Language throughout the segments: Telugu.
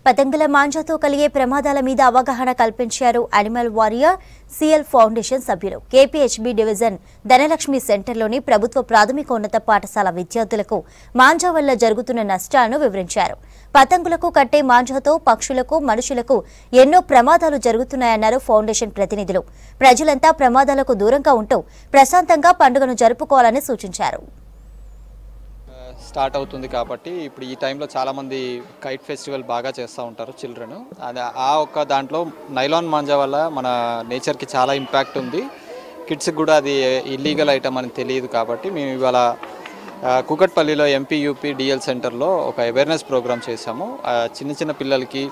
పతంగుల మాంజాతో కలిగే ప్రమాదాల మీద అవగాహన కల్పించారు అనిమల్ వారియర్ సిఎల్ ఫౌండేషన్ సభ్యులు. కేపీహెచ్బీ డివిజన్ ధనలక్ష్మి సెంటర్లోని ప్రభుత్వ ప్రాథమికోన్నత పాఠశాల విద్యార్థులకు మాంజా వల్ల జరుగుతున్న నష్టాలను వివరించారు. పతంగులకు కట్టే మాంజాతో పక్షులకు, మనుషులకు ఎన్నో ప్రమాదాలు జరుగుతున్నాయన్నారు ఫౌండేషన్ ప్రతినిధులు. ప్రజలంతా ప్రమాదాలకు దూరంగా ఉంటూ ప్రశాంతంగా పండుగను జరుపుకోవాలని సూచించారు. స్టార్ట్ అవుతుంది కాబట్టి ఇప్పుడు ఈ టైంలో చాలామంది కైట్ ఫెస్టివల్ బాగా చేస్తూ ఉంటారు చిల్డ్రన్. అది ఆ ఒక్క దాంట్లో నైలాన్ మాంజా వల్ల మన నేచర్కి చాలా ఇంపాక్ట్ ఉంది. కిడ్స్కి కూడా అది ఇల్లీగల్ ఐటమ్ అని తెలియదు కాబట్టి మేము ఇవాళ కూకట్పల్లిలో ఎంపీ డిఎల్ సెంటర్లో ఒక అవేర్నెస్ ప్రోగ్రామ్ చేశాము. చిన్న చిన్న పిల్లలకి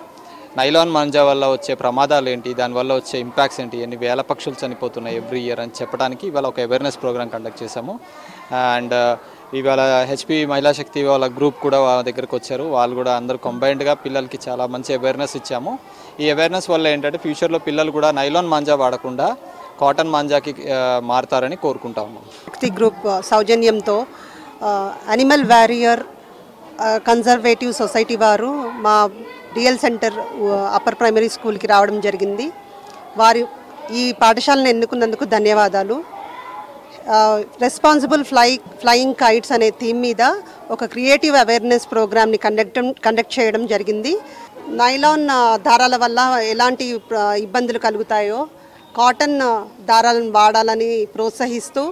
నైలాన్ మాంజా వల్ల వచ్చే ప్రమాదాలు ఏంటి, దానివల్ల వచ్చే ఇంపాక్ట్స్ ఏంటి, ఎన్ని వేల పక్షులు చనిపోతున్నాయి ఎవ్రీ ఇయర్ అని చెప్పడానికి ఇవాళ ఒక అవేర్నెస్ ప్రోగ్రామ్ కండక్ట్ చేశాము. అండ్ ఇవాళ హెచ్పి మహిళా శక్తి వాళ్ళ గ్రూప్ కూడా వాళ్ళ దగ్గరకు వచ్చారు. వాళ్ళు కూడా అందరూ కంబైన్డ్గా పిల్లలకి చాలా మంచి అవేర్నెస్ ఇచ్చాము. ఈ అవేర్నెస్ వల్ల ఏంటంటే ఫ్యూచర్లో పిల్లలు కూడా నైలాన్ మాంజా వాడకుండా కాటన్ మాంజాకి మారుతారని కోరుకుంటాము. శక్తి గ్రూప్ సౌజన్యంతో అనిమల్ వారియర్ కన్జర్వేటివ్ సొసైటీ వారు మా డిఎల్ సెంటర్ అప్పర్ ప్రైమరీ స్కూల్కి రావడం జరిగింది. వారు ఈ పాఠశాలను ఎన్నుకున్నందుకు ధన్యవాదాలు. రెస్పాన్సిబుల్ ఫ్లయింగ్ కైట్స్ అనే థీమ్ మీద ఒక క్రియేటివ్ అవేర్నెస్ ప్రోగ్రామ్ని కండక్ట్ చేయడం జరిగింది. నైలాన్ దారాల వల్ల ఎలాంటి ఇబ్బందులు కలుగుతాయో కాటన్ దారాలను వాడాలని ప్రోత్సహిస్తూ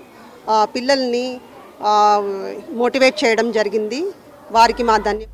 పిల్లల్ని మోటివేట్ చేయడం జరిగింది. వారికి మా ధన్యవాదాలు.